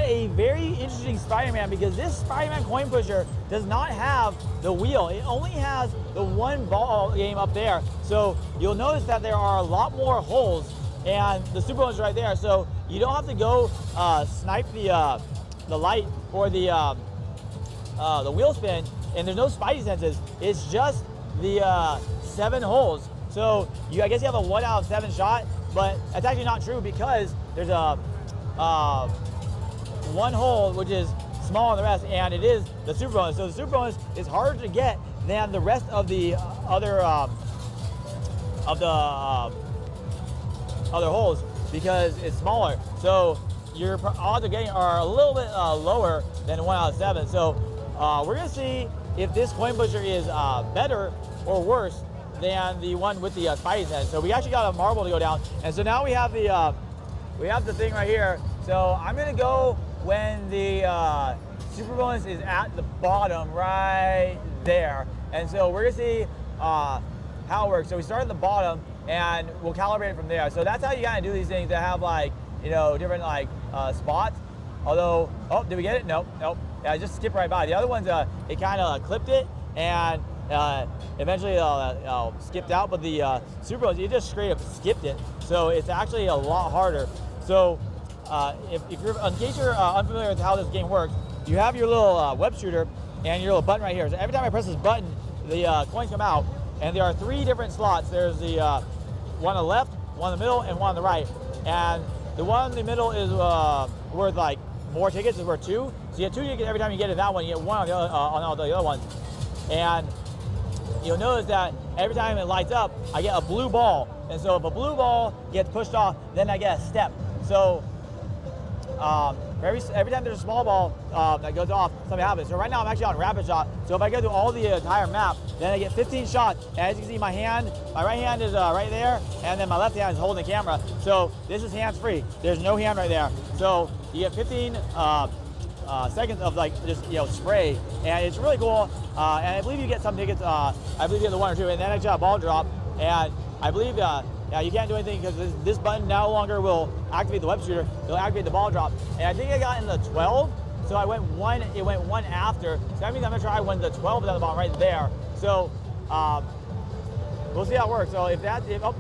a very interesting Spider-Man because this Spider-Man coin pusher does not have the wheel. It only has the one ball game up there. So you'll notice that there are a lot more holes, and the super bonus is right there. So you don't have to go snipe the light or the wheel spin, and there's no spidey senses. It's just the 7 holes. So I guess you have a 1 out of 7 shot, but that's actually not true because there's a one hole which is smaller than the rest, and it is the super bonus. So the super bonus is harder to get than the rest of the other holes because it's smaller. So your odds of getting are a little bit lower than 1 out of 7. So we're gonna see if this coin pusher is better or worse than the one with the spidey sense. So we actually got a marble to go down, and so now we have the thing right here. So I'm gonna go when the super bonus is at the bottom right there, and so we're gonna see how it works. So we start at the bottom and we'll calibrate it from there. So that's how you gotta do these things to have like, you know, different like spots. Although, oh, did we get it? Nope. Yeah, I just skipped right by. The other ones, it kind of clipped it and eventually skipped out, but the super bonus, it just straight up skipped it. So it's actually a lot harder. So if you're, in case you're unfamiliar with how this game works, you have your little web shooter and your little button right here. So every time I press this button, the coins come out, and there are 3 different slots. There's the one on the left, one in the middle, and one on the right. And the one in the middle is worth like more tickets, is worth 2. So you get 2 tickets every time you get in that one. You get 1 on all the other ones. And you'll notice that every time it lights up, I get a blue ball. And so if a blue ball gets pushed off, then I get a step. So every time there's a small ball that goes off, something happens. So right now I'm actually on rapid shot. So if I go through all the entire map, then I get 15 shots. And as you can see, my right hand is right there, and then my left hand is holding the camera. So this is hands-free. There's no hand right there. So you get 15 seconds of like just spray, and it's really cool. And I believe you get some tickets. I believe you get the 1 or 2, and then I got a ball drop, and I believe you can't do anything because this button no longer will activate the web shooter. It'll activate the ball drop, and I think I got in the 12. So I went 1. It went 1 after. So that means I'm gonna try when the 12 is at the bottom right there. So we'll see how it works. So if nope.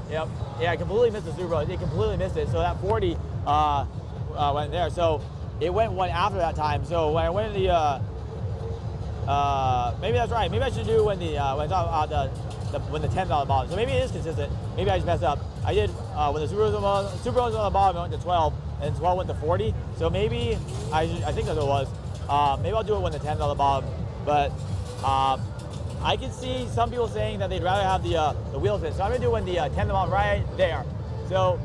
Yep. Yeah, I completely missed the super bonus. It completely missed it. So that 40 went there. So it went 1 after that time. So when I went to the maybe that's right. Maybe I should do when the when the 10's on the bottom. So maybe it is consistent. Maybe I just messed up. I did when the super bonus was on the bottom, it went to 12, and 12 went to 40. So maybe I think that's what it was. Maybe I'll do it when the 10's on the bottom. But I can see some people saying that they'd rather have the wheel spin. So I'm gonna do when the 10's on the bottom right there. So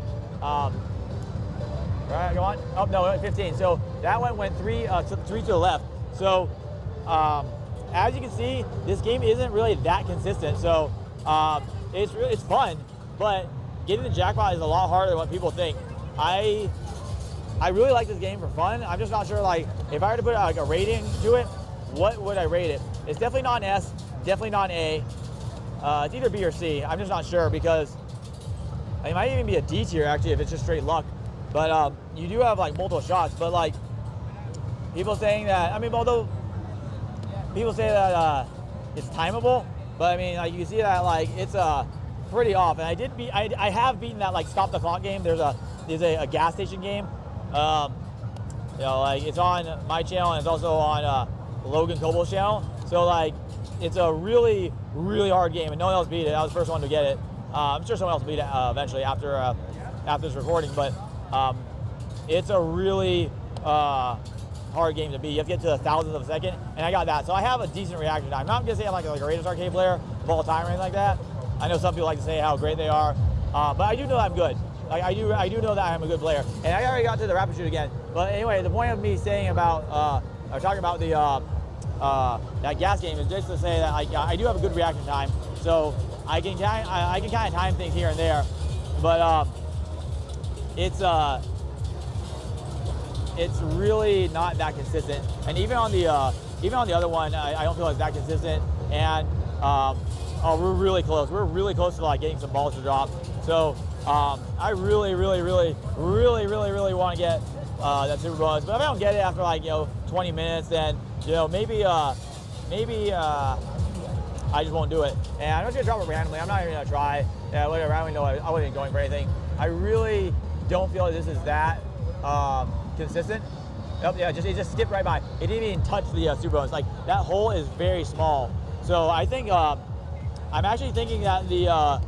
right, go on. Oh no, it went 15. So that one went 3 to the left. So as you can see, this game isn't really that consistent. So it's fun, but getting the jackpot is a lot harder than what people think. I really like this game for fun. I'm just not sure, like, if I were to put like a rating to it, what would I rate it? It's definitely not an S, definitely not an A. It's either B or C. I'm just not sure because it might even be a D tier actually if it's just straight luck. But you do have like multiple shots, but like people saying that, I mean, although people say that it's timeable, but I mean, like, you can see that like it's pretty off. And I have beaten that like stop the clock game. There's a gas station game. Like it's on my channel and it's also on Logan Cobal's channel. So like it's a really, really hard game and no one else beat it. I was the first one to get it. I'm sure someone else beat it eventually after this recording, but it's a really hard game to beat. You have to get to the thousandth of a second, and I got that. So I have a decent reaction time. I'm not gonna say I'm like a greatest arcade player of all time or anything like that. I know some people like to say how great they are, but I do know that I'm good. Like I do know that I'm a good player. And I already got to the rapid shoot again. But anyway, the point of me saying about or talking about the that gas game is just to say that I do have a good reaction time. So I can kind of time things here and there, but it's really not that consistent. And even on the other one, I don't feel it's that consistent. And we're really close. We're really close to like getting some balls to drop. So I really want to get that super bonus. But if I don't get it after like 20 minutes, then maybe I just won't do it. And I'm just gonna drop it randomly. I'm not even gonna try. Yeah, whatever. I don't know. I wasn't going for anything. I really don't feel like this is that consistent. Yep, yeah, it just skipped right by. It didn't even touch the super bonus. Like that hole is very small. So I think I'm actually thinking that the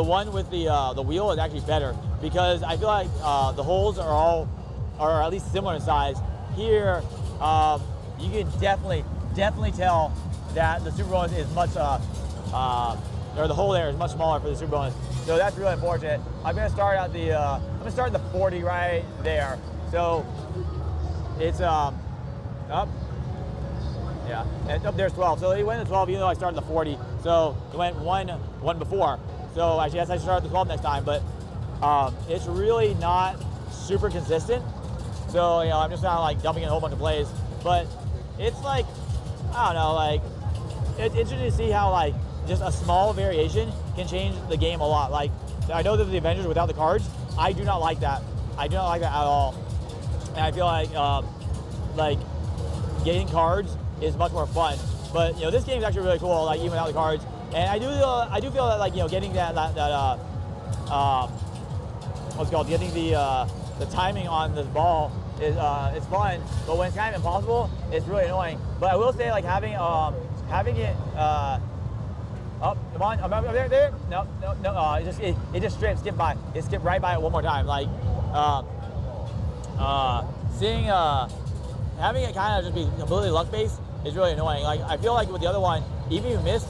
one with the wheel is actually better, because I feel like the holes are at least similar in size. Here, you can definitely tell that the super bonus is much or the hole there is much smaller for the super bonus. So that's really unfortunate. I'm gonna start at the 40 right there. So it's up. Yeah, and up there's 12. So he went to 12 even though I started the 40. So he went one before. So I guess I should start at the 12 next time. But it's really not super consistent. So I'm just kind of like dumping in a whole bunch of plays. But it's like, I don't know, like it's interesting to see how like just a small variation can change the game a lot. Like I know that the Avengers without the cards, I do not like that. I do not like that at all. And I feel like getting cards is much more fun. But this game is actually really cool, like even without the cards. And I do feel that like getting that what's it called, getting the timing on this ball is it's fun. But when it's kind of impossible, it's really annoying. But I will say like having it oh, come on, I'm there. No. It just skipped by. It skipped right by it one more time. Like having it kind of just be completely luck based is really annoying. Like I feel like with the other one, even if you missed,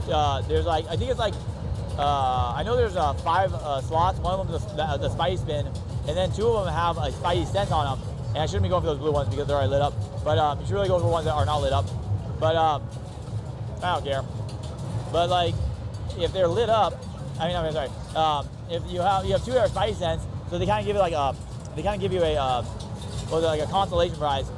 there's like I think it's like I know there's 5 slots. One of them is the Spidey spin, and then 2 of them have a Spidey sense on them. And I shouldn't be going for those blue ones because they're already lit up. But you should really go for ones that are not lit up. But I don't care. But like if they're lit up, if you have 2 that are Spidey sense, so they kind of give you like a consolation prize.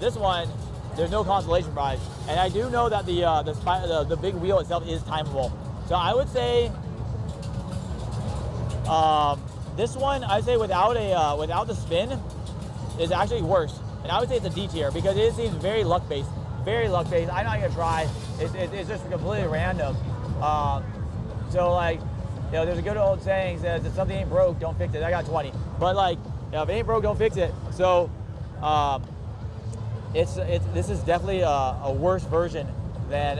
This one, there's no consolation prize, and I do know that the big wheel itself is timeable. So I would say this one, I'd say without the spin, is actually worse. And I would say it's a D tier because it seems very luck based. Very luck based. I'm not gonna try. It's just completely random. So like, there's a good old saying says if something ain't broke, don't fix it. I got 20. But like, if it ain't broke, don't fix it. So this is definitely a worse version than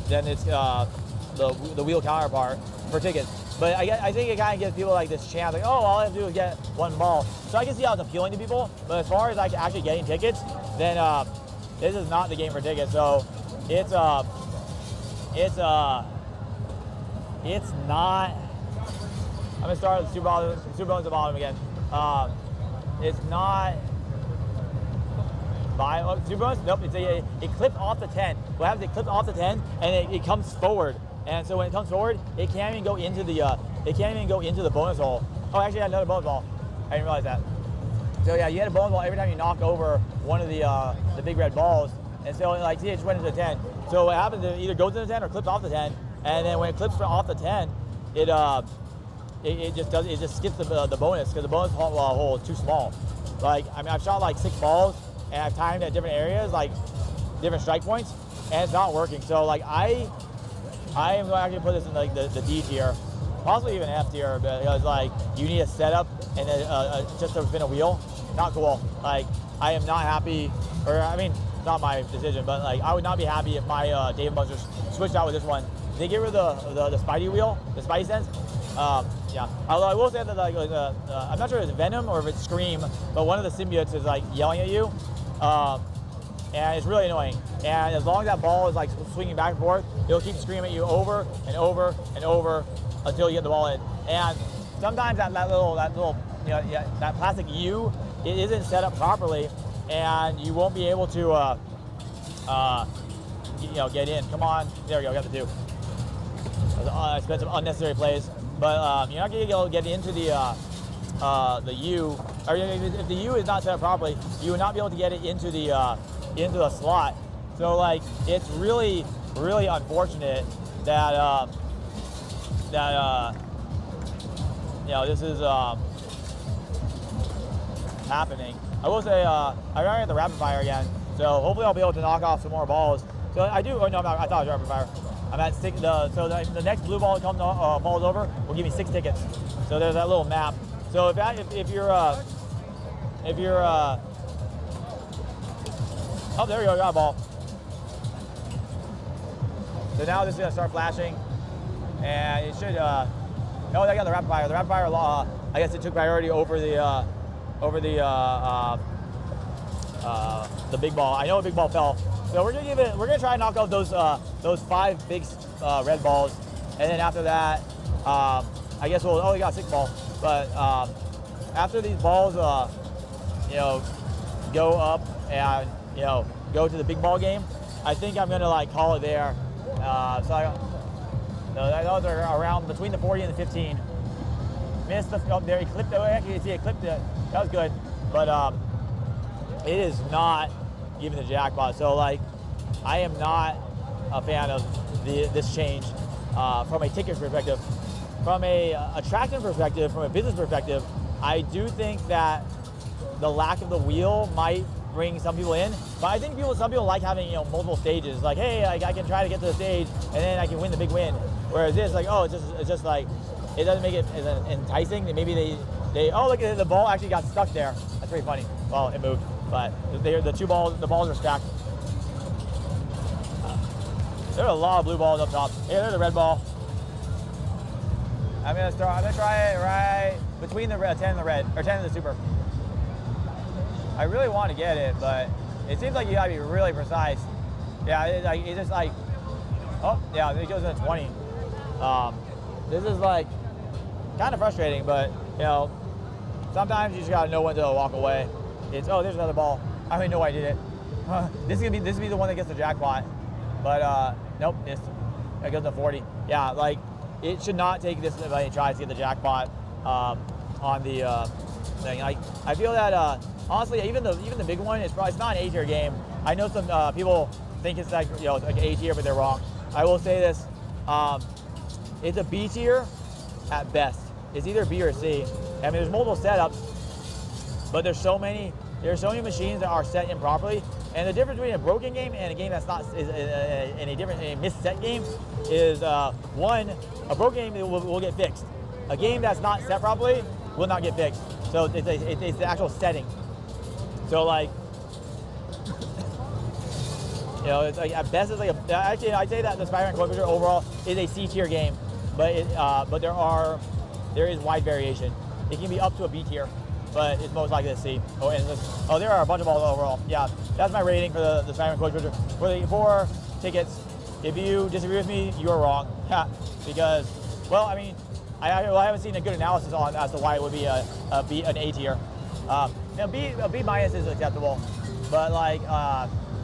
it's the wheel counterpart for tickets. But I think it kind of gives people like this chance, like, oh, all I have to do is get one ball. So I can see how it's appealing to people. But as far as like actually getting tickets, then this is not the game for tickets. So it's not. I'm gonna start with super bonus at the bottom again. It's not. Super bonus? Nope. It clips off the 10. What happens? It clips off the 10, and it comes forward. And so when it comes forward, it can't even go into the bonus hole. Oh, actually, I had another bonus ball. I didn't realize that. So yeah, you had a bonus ball every time you knock over one of the big red balls. And so like, see, it just went into the 10. So what happens? It either goes into the 10 or clips off the 10. And then when it clips off the 10, it just skips the bonus because the bonus hole is too small. Like I've shot like 6 balls and I've timed at different areas, like different strike points, and it's not working. So like I am going to actually put this in like the D tier, possibly even F tier, because like you need a setup and just to spin a wheel. Not cool. Like I am not happy, or I mean, not my decision, but like I would not be happy if my Dave & Buster's switched out with this one. They get rid of the Spidey wheel, the Spidey sense. Yeah. Although I will say that like I'm not sure if it's Venom or if it's Scream, but one of the symbiotes is like yelling at you, and it's really annoying. And as long as that ball is like swinging back and forth, it'll keep screaming at you over and over and over until you get the ball in. And sometimes that little that plastic U, it isn't set up properly, and you won't be able to get in. Come on, there we go, got the 2. I spent some unnecessary plays, but you're not going to be able to get into the U, or if the U is not set up properly, you would not be able to get it into the slot. So like, it's really, really unfortunate that this is happening. I will say I already had the rapid fire again, so hopefully I'll be able to knock off some more balls. So I do. Oh no, I thought it was rapid fire. I'm at six. So the next blue ball that comes falls over will give me 6 tickets. So there's that little map. So if you're oh, there we go, got a ball. So now this is gonna start flashing, and it should. Oh, I got the rapid fire. The rapid fire I guess it took priority over the big ball. I know a big ball fell. So we're gonna try and knock out those 5 big red balls, and then after that, I guess we got 6 balls. But after these balls, go up and go to the big ball game, I think I'm gonna like call it there. Those are around between the 40 and the 15. Missed the there. He clipped it. Actually, you see it clipped it. That was good, but it is not giving the jackpot. So like, I am not a fan of this change from a ticket perspective. From a attraction perspective, from a business perspective, I do think that the lack of the wheel might bring some people in. But I think some people like having multiple stages. Like, hey, I can try to get to the stage and then I can win the big win. Whereas this, like, oh, it's just like, it doesn't make it as enticing. Maybe they oh, look, the ball actually got stuck there. That's pretty funny. Well, it moved, but the balls are stacked. There are a lot of blue balls up top. Hey, there's a red ball. I'm gonna try it right between the 10 and the red, or 10 and the super. I really want to get it, but it seems like you gotta be really precise. Yeah, it's just like, oh yeah, it goes into 20. This is like kind of frustrating, but sometimes you just gotta know when to walk away. Oh, there's another ball. I don't even know why I did it. This would be the one that gets the jackpot, but nope, missed. It goes to 40. Yeah, like it should not take this many tries to get the jackpot on the thing. I feel that honestly, even the big one it's not an A tier game. I know some people think it's like like A tier, but they're wrong. I will say this: it's a B tier at best. It's either B or C. I mean, there's multiple setups, but there's so many machines that are set improperly. And the difference between a broken game and a game that's not a misset game is one, a broken game will get fixed. A game that's not set properly will not get fixed. So it's the actual setting. So like, it's like at best it's like actually I'd say that the Spiderman coin pusher overall is a C tier game, but there is wide variation. It can be up to a B tier, but it's most likely a C. Oh, there are a bunch of balls overall. Yeah, that's my rating for the Spiderman coin pusher. For the 4 tickets, if you disagree with me, you're wrong. Because, well, I mean, I haven't seen a good analysis as to why it would be an A tier. A B minus is acceptable, but like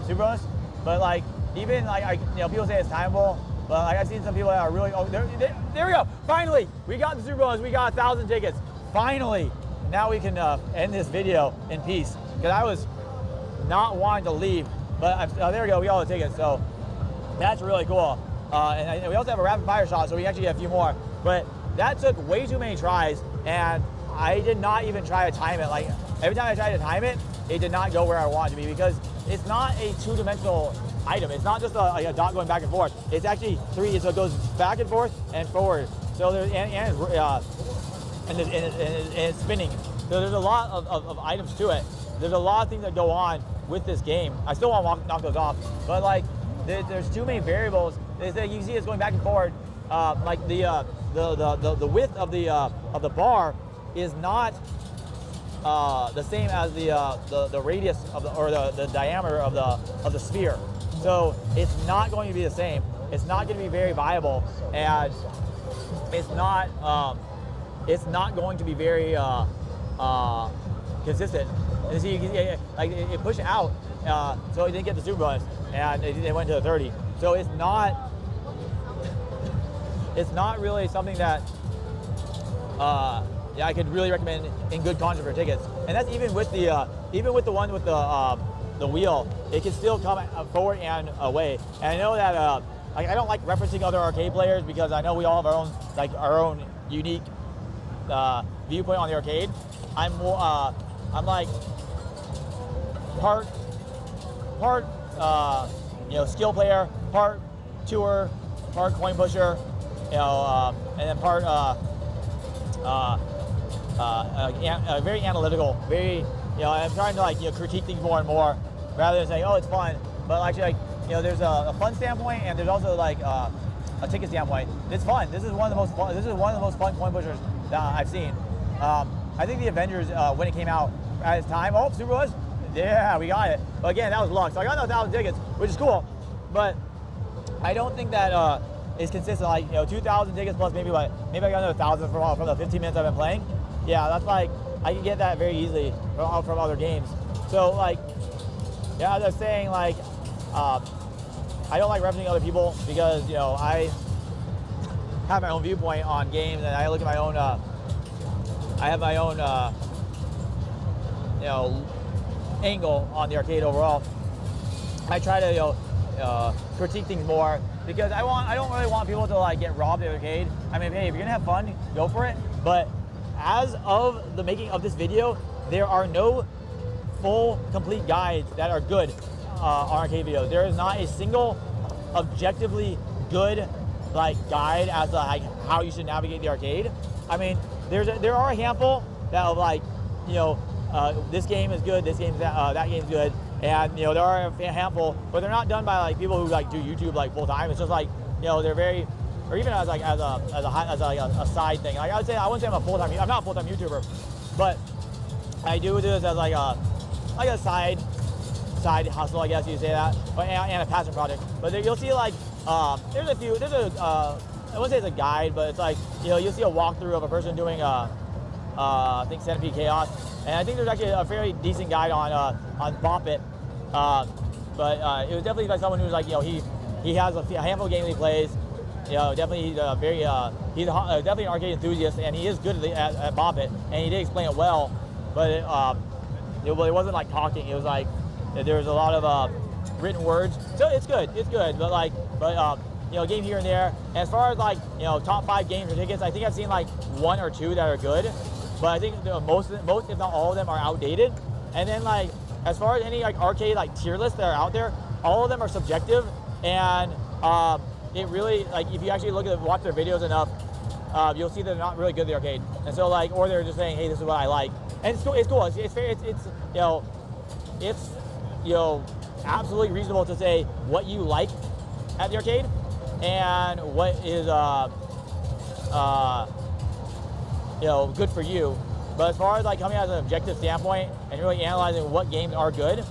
super bonus. But like even like people say it's timeable, but like I've seen some people that are really there we go. Finally, we got the super bonus. We got 1,000 tickets. Finally, now we can end this video in peace because I was not wanting to leave, but there we go. We got all the tickets, so that's really cool. And we also have a rapid fire shot, so we actually get a few more. But that took way too many tries, and I did not even try to time it. Like every time I tried to time it, it did not go where I wanted to be because it's not a 2-dimensional item. It's not just a dot going back and forth. It's actually 3, so it goes back and forth and forward. So there's and it's spinning. So there's a lot of items to it. There's a lot of things that go on with this game. I still want to knock those off, but like there's too many variables. You can see it's going back and forward. Like the width of the bar is not the same as the radius of the diameter of the sphere. So it's not going to be the same. It's not going to be very viable, and it's not going to be very consistent. And see, like it pushed out, so it didn't get the super bonus, and it went to the 30. So it's not really something that I could really recommend in good content for tickets. And that's even with the one with the wheel, it can still come forward and away. And I know that I don't like referencing other arcade players because I know we all have our own unique viewpoint on the arcade. I'm more, I'm like part skill player, part tour, part coin pusher, and then part very analytical, very, I'm trying to critique things more and more rather than saying, oh, it's fun, but actually there's a fun standpoint and there's also a ticket standpoint. It's fun. This is one of the most fun. This is one of the most fun coin pushers that I've seen. I think the Avengers, when it came out at its time, Super was, yeah, we got it. But again, that was luck. So I got 1,000 tickets, which is cool. But I don't think that is consistent. 2,000 tickets plus maybe I got another 1,000 from the 15 minutes I've been playing. Yeah, that's I can get that very easily from other games. So as I was saying, I don't like representing other people because I have my own viewpoint on games and I look at my own. I have my own angle on the arcade overall. I try to critique things more because I don't really want people to get robbed at the arcade. I mean, hey, if you're gonna have fun, go for it. But as of the making of this video, there are no full, complete guides that are good on arcade videos. There is not a single objectively good guide as to how you should navigate the arcade. I mean, there are a handful that of this game is good, this game's that game's good, and there are a handful, but they're not done by people who do YouTube full time. It's just they're very, or even as a side thing. I would say I wouldn't say I'm not a full-time YouTuber, but I do this as a side hustle, I guess you say that, and a passion project. But you'll see I wouldn't say it's a guide, but it's you'll see a walkthrough of a person doing I think Centipede Chaos, and I think there's actually a fairly decent guide on Bop It, but it was definitely someone who's he has a handful of games he plays. Definitely he's definitely an arcade enthusiast, and he is good at Bop It, and he did explain it well, but it wasn't talking. It was there was a lot of written words, so it's good, but game here and there. And as far as top 5 games or tickets, I think I've seen 1 or 2 that are good, but I think most if not all of them are outdated. And then as far as any arcade tier lists that are out there, all of them are subjective, and it really if you actually watch their videos enough, you'll see they're not really good at the arcade. And so or they're just saying, hey, this is what I like, and it's cool. It's fair. It's absolutely reasonable to say what you like at the arcade and what is good for you. But as far as coming at an objective standpoint and really analyzing what games are good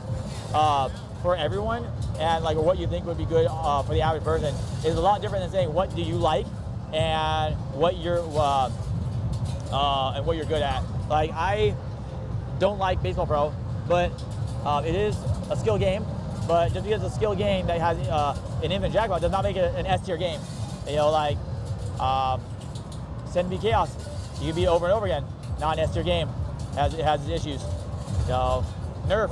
for everyone and what you think would be good for the average person is a lot different than saying what do you like and what you're good at. I don't like Baseball Pro, but it is a skill game. But just because it's a skill game that has an infinite jackpot does not make it an S tier game. Centipede Chaos, you can beat it over and over again. Not an S tier game. It has its issues. Nerf,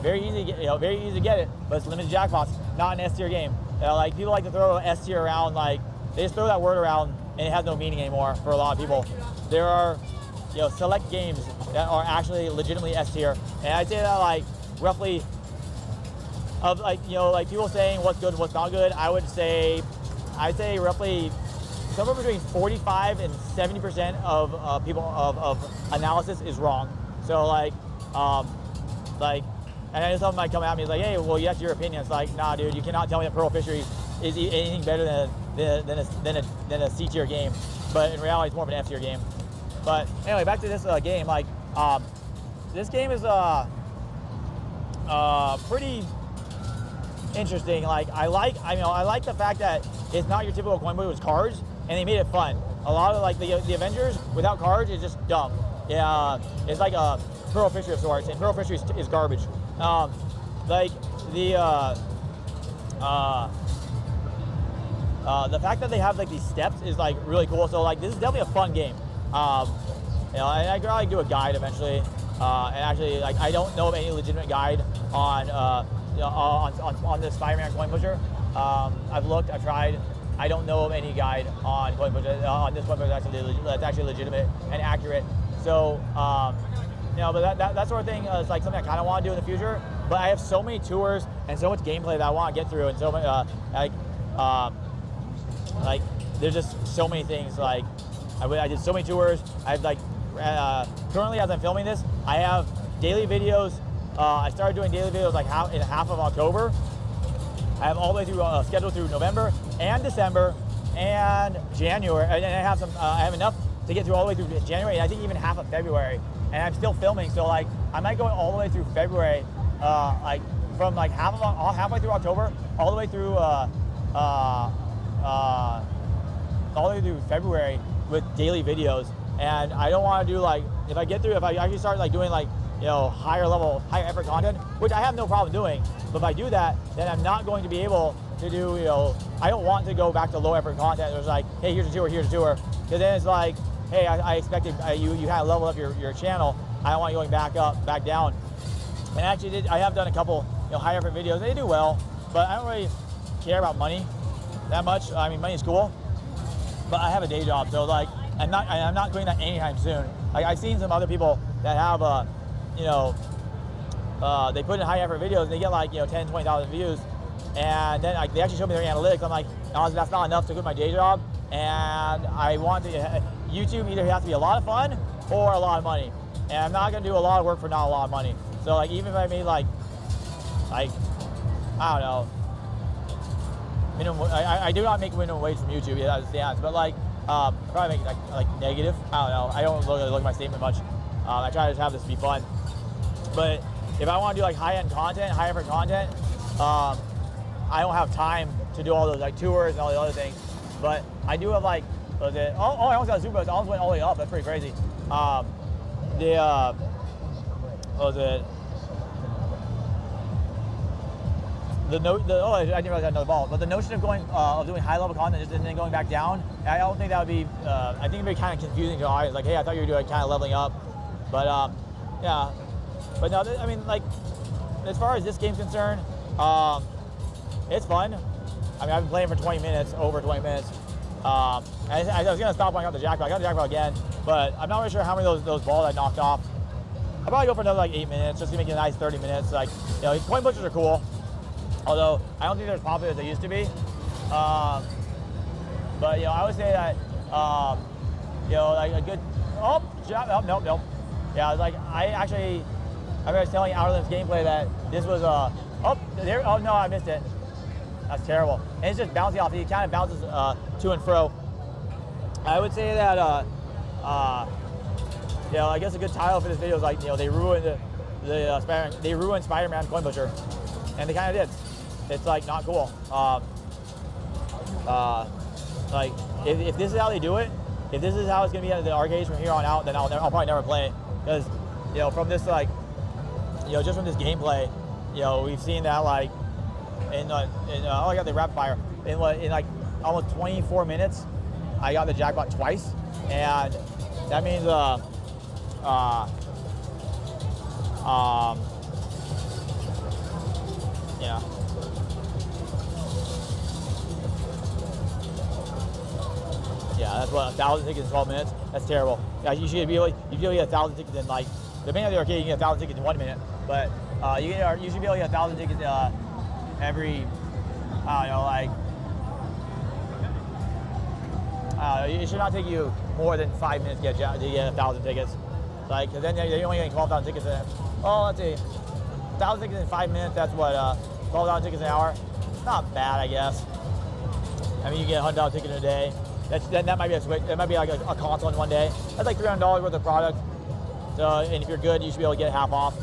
very easy to get it, but it's limited jackpots. Not an S tier game. People like to throw S tier around. They just throw that word around, and it has no meaning anymore for a lot of people. There are select games that are actually legitimately S tier, and I'd say that roughly. Of people saying what's good and what's not good, I'd say roughly somewhere between 45 and 70% of people of analysis is wrong. So and I know someone might come at me hey, well, that's your opinion. It's nah, dude, you cannot tell me that Pearl Fisheries is anything better than a C tier game. But in reality, it's more of an F tier game. But anyway, back to this game. This game is pretty interesting. I like the fact that it's not your typical coin book with cards, and they made it fun. A lot of the Avengers without cards is just dumb. Yeah, it's like a Pearl Fisher of sorts, and Pearl Fisher is garbage. The fact that they have these steps is really cool. So this is definitely a fun game. And I could do a guide eventually. And actually, I don't know of any legitimate guide on the Spiderman coin pusher. I've looked, I've tried. I don't know of any guide on coin push on this coin push that's actually legitimate and accurate. So you know, but that sort of thing is like something I kind of want to do in the future. But I have so many tours and so much gameplay that I want to get through, and so many like there's just so many things. Like I did so many tours. I've like currently as I'm filming this, I have daily videos. I started doing daily videos like half of October. I have all the way through scheduled through November and December and January, and I have some. I have enough to get through all the way through January, and I think even half of February. And I'm still filming, so like I might go all the way through February, like from like halfway through October all the way through February with daily videos. And I don't want to do like if I actually start like doing like, you know, higher effort content, which I have no problem doing. But if I do that, then I'm not going to be able to do, you know, I don't want to go back to low effort content. There's like, hey, here's a tour, because then it's like, hey, I expected you kind of level up your channel. I don't want you going back up, back down. And actually, I have done a couple, you know, high effort videos. They do well, but I don't really care about money that much. I mean, money is cool, but I have a day job, so like I'm not doing that anytime soon. Like I've seen some other people that have, you know, they put in high effort videos and they get like, you know, 10, 20,000 views, and then like they actually show me their analytics. I'm like, no, that's not enough to quit my day job, and I want to. YouTube either has to be a lot of fun or a lot of money, and I'm not gonna do a lot of work for not a lot of money. So like even if I made like I don't know, minimum. I do not make minimum wage from YouTube. Yeah, that's the answer. But like probably make like negative. I don't know. I don't really look at my statement much. I try to just have this be fun. But if I want to do like high effort content, I don't have time to do all those like tours and all the other things. But I do have like. I almost got a super boost. I almost went all the way up. That's pretty crazy. What was it? I didn't realize I had another ball. But the notion of doing high level content and then going back down, I don't think that would be. I think it'd be kind of confusing to the audience. Like, hey, I thought you were doing kind of leveling up, but yeah. But no, I mean, like, as far as this game's concerned, it's fun. I mean, I've been playing for 20 minutes, over 20 minutes. I was gonna stop when I got the jackpot. I got the jackpot again, but I'm not really sure how many of those balls I knocked off. I'll probably go for another like 8 minutes, just to make it a nice 30 minutes. Like, you know, coin pushers are cool, although I don't think they're as popular as they used to be. But you know, I would say that you know, like a good nope. Yeah, like I was telling Outerlim's gameplay that this was I missed it. That's terrible. And it's just bouncing off. It kind of bounces to and fro. I would say that, you know, I guess a good title for this video is like, you know, they ruined Spider-Man coin pusher, and they kind of did. It's like not cool. Like if this is how they do it, if this is how it's gonna be at the arcades from here on out, then I'll probably never play it, because, you know, from this like, you know, just from this gameplay, you know, we've seen that like. I got the rapid fire in like almost 24 minutes. I got the jackpot twice, and that means yeah, that's what, 1,000 tickets in 12 minutes. That's terrible. Yeah, you should be able to get 1,000 tickets in like, depending on the arcade, you can get 1,000 tickets in 1 minute, but you should be able to get 1,000 tickets every, I don't know, like, it should not take you more than 5 minutes to get 1,000 tickets. Like, because then you're only getting 12,000 tickets in, let's see, 1,000 tickets in 5 minutes, that's what, 12,000 tickets an hour. It's not bad, I guess. I mean, you get 100,000 tickets in a day. That might be a switch. That might be like a console in one day. That's like $300 worth of product. So, and if you're good, you should be able to get half off.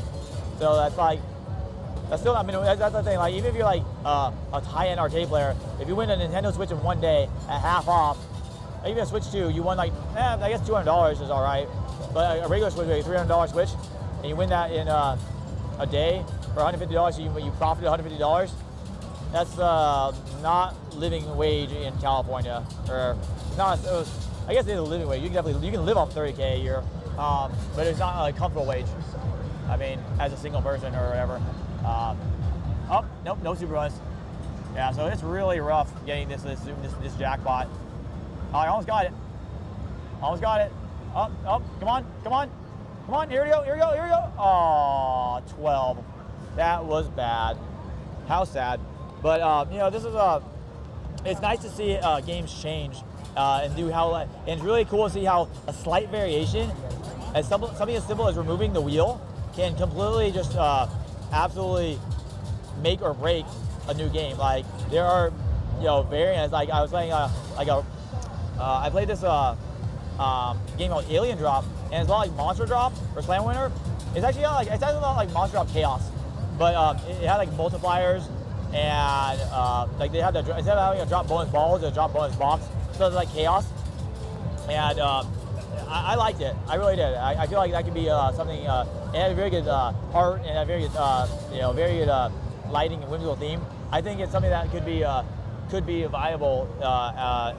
So that's like, that's still not minimum. That's the thing. Like, even if you're like a high-end arcade player, if you win a Nintendo Switch in one day at half off, even a Switch 2, you won like, I guess $200 is all right. But a regular Switch, a $300 Switch, and you win that in a day for $150, so you profited $150. That's not living wage in California, or not. I guess it's a living wage. You can live off $30K a year, but it's not a comfortable wage. I mean, as a single person or whatever. Nope, no super bonus. Yeah, so it's really rough getting this jackpot. Oh, I almost got it. Almost got it. Up, come on, come on. Come on, here we go, here we go, here we go. Oh, 12. That was bad. How sad. But, you know, this is it's nice to see games change and do how, and it's really cool to see how a slight variation, as something as simple as removing the wheel, can completely just absolutely make or break a new game. Like, there are, you know, variants. Like, I was playing I played this game called Alien Drop, and it's a lot like Monster Drop or Slam Winner. It's actually a lot like Monster Drop Chaos, but it had like multipliers, and like they had the, instead of having a drop bonus balls, a drop bonus box, so it's like Chaos. And I liked it. I really did. I feel like that could be something. It had a very good art and a very good, you know, very good lighting and whimsical theme. I think it's something that could be viable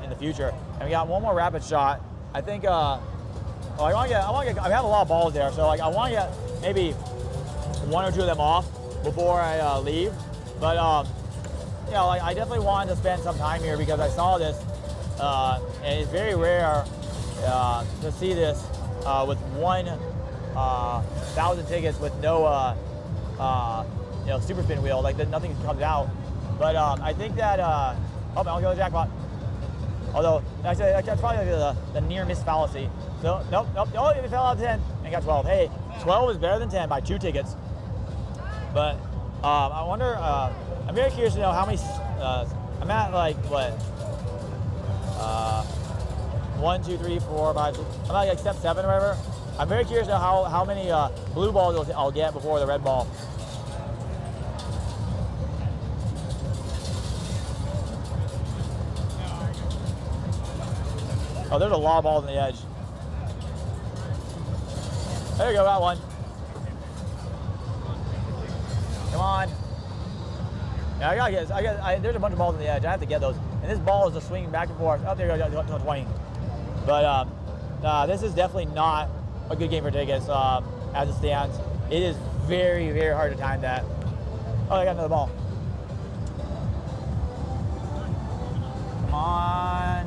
in the future. And we got one more rapid shot. I think. I have a lot of balls there, so like I want to get maybe one or two of them off before I leave. But you know, like I definitely wanted to spend some time here because I saw this, and it's very rare to see this with 1,000 tickets with no you know, super spin wheel. Like nothing comes out. But I think that oh, I'll go to the jackpot. Although actually that's probably the near miss fallacy. So nope. Oh, it fell out of 10 and got 12. Hey, 12 is better than 10 by 2 tickets. But I wonder. I'm very curious to know how many. I'm at like what? 1, 2, 3, 4, 5, 6. I'm at like step 7 or whatever. I'm very curious to know how many blue balls I'll get before the red ball. Oh, there's a lot of balls on the edge. There you go, got one. Come on. Yeah, I gotta get. There's a bunch of balls on the edge. I have to get those. And this ball is just swinging back and forth. Oh, there you go, 20. But this is definitely not a good game for tickets as it stands. It is very, very hard to time that. Oh, I got another ball. Come on.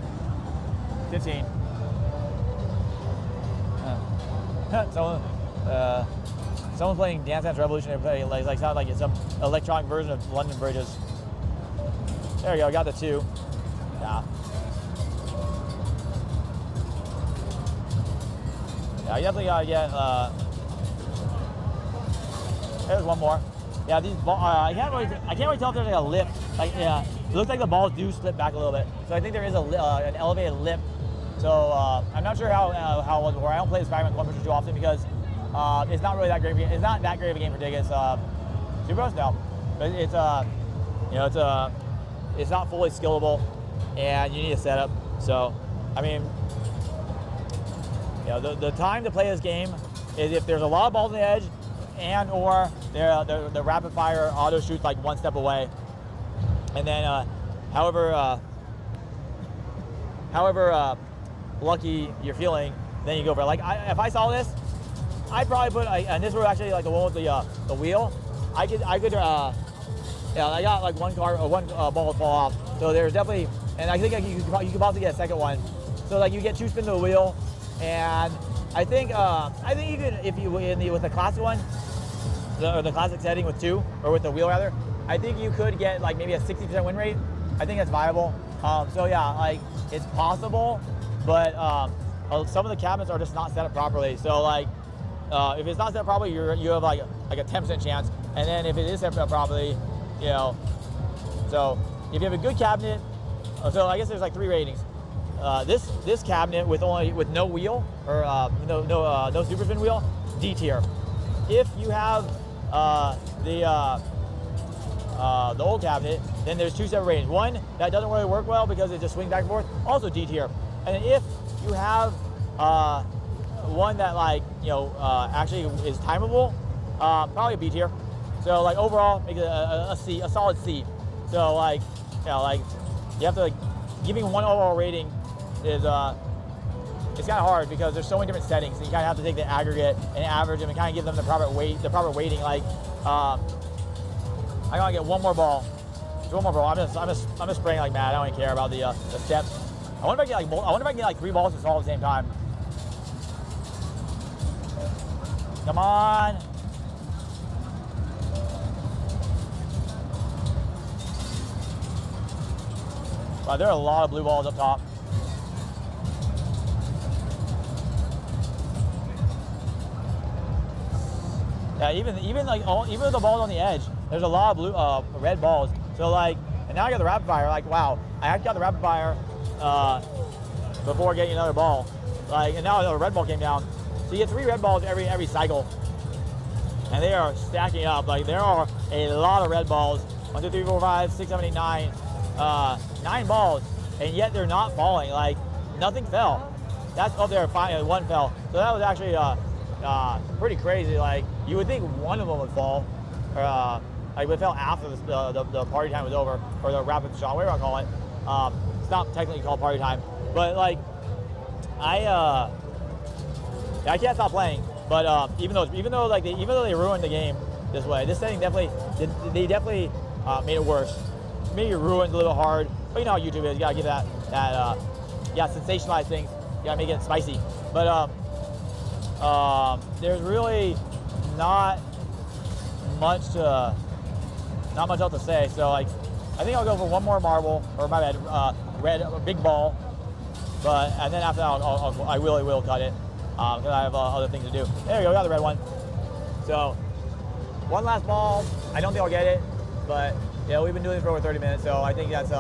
15. Someone's playing Dance Dance Revolution. Like sounds like it's some electronic version of London Bridges. There we go. I got the 2. Yeah. Yeah, you definitely gotta get. There's one more. Yeah, these balls. I can't really tell if there's like a lip. Like, yeah, it looks like the balls do slip back a little bit. So I think there is an elevated lip. So I'm not sure how it was before. I don't play the Spiderman coin pusher too often because it's not really that great. It's not that great of a game for tickets. Super Bros, no, but it's you know, it's not fully skillable, and you need a setup. So I mean, you know, the time to play this game is if there's a lot of balls on the edge, and or the rapid fire auto shoots like 1 step away, and then however lucky you're feeling, then you go for it. Like if I saw this, I'd probably put, and this were actually like the one with the wheel. I could yeah, I got like one ball would fall off. So there's definitely, and I think you could possibly get a second one. So like you get 2 spins of the wheel, and I think you could, if you with the classic one, or the classic setting with 2, or with the wheel rather, I think you could get like maybe a 60% win rate. I think that's viable. So yeah, like it's possible. But some of the cabinets are just not set up properly. So like, if it's not set up properly, you have like a 10% chance. And then if it is set up properly, you know, so if you have a good cabinet, so I guess there's like 3 ratings. This cabinet with no wheel or no super spin wheel, D tier. If you have the old cabinet, then there's 2 separate ratings. One that doesn't really work well because it just swings back and forth, also D tier. And if you have one that like, you know, actually is timeable, probably a B tier. So like overall, make it a C, a solid C. So like, you know, like you have to like giving one overall rating is it's kind of hard because there's so many different settings. So you kind of have to take the aggregate and average them and kind of give them the proper weighting. Like I gotta get one more ball. one more ball. I'm just spraying like mad. I don't even care about the steps. I wonder if I can get like 3 balls to fall at the same time. Come on. Wow, there are a lot of blue balls up top. Yeah, even the balls on the edge, there's a lot of blue, red balls. So like, and now I got the rapid fire. Like, wow, I actually got the rapid fire before getting another ball. Like, and now another red ball came down. So you get 3 red balls every cycle, and they are stacking up. Like, there are a lot of red balls. 1, 2, 3, 4, 5, 6, 7, 8, 9. 9 balls, and yet they're not falling. Like, nothing fell. That's up there. 1 fell. So that was actually pretty crazy. Like, you would think one of them would fall, or like it fell after the party time was over, or the rapid shot, whatever I call it. It's not technically called party time, but like I can't stop playing. But even though they ruined the game this way, this setting definitely made it worse. Maybe ruined a little hard, but you know how YouTube is. You gotta give that sensationalize things. You gotta make it spicy. But there's really not much else to say. So like, I think I'll go for one more marble, or my bad, red big ball. And then after that, I really will cut it because I have other things to do. There we go, we got the red one. So one last ball. I don't think I'll get it, but yeah, we've been doing this for over 30 minutes, so I think that's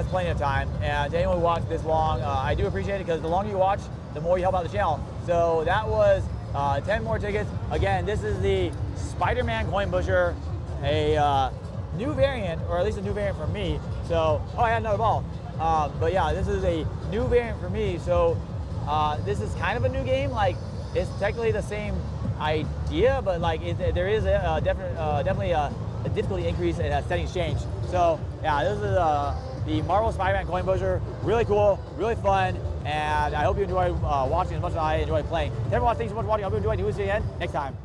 plenty of time. And to anyone who watched this long, I do appreciate it, because the longer you watch, the more you help out the channel. So that was 10 more tickets. Again, this is the Spider-Man coin pusher, a new variant, or at least a new variant for me. So, oh, I had another ball. But yeah, this is a new variant for me. So this is kind of a new game. Like, it's technically the same idea, but like there is definitely a difficulty increase in settings change. So yeah, this is the Marvel Spider-Man coin pusher. Really cool, really fun, and I hope you enjoy watching as much as I enjoy playing. Thanks for watching. Thanks so much for watching. I hope you enjoyed. Do this again next time.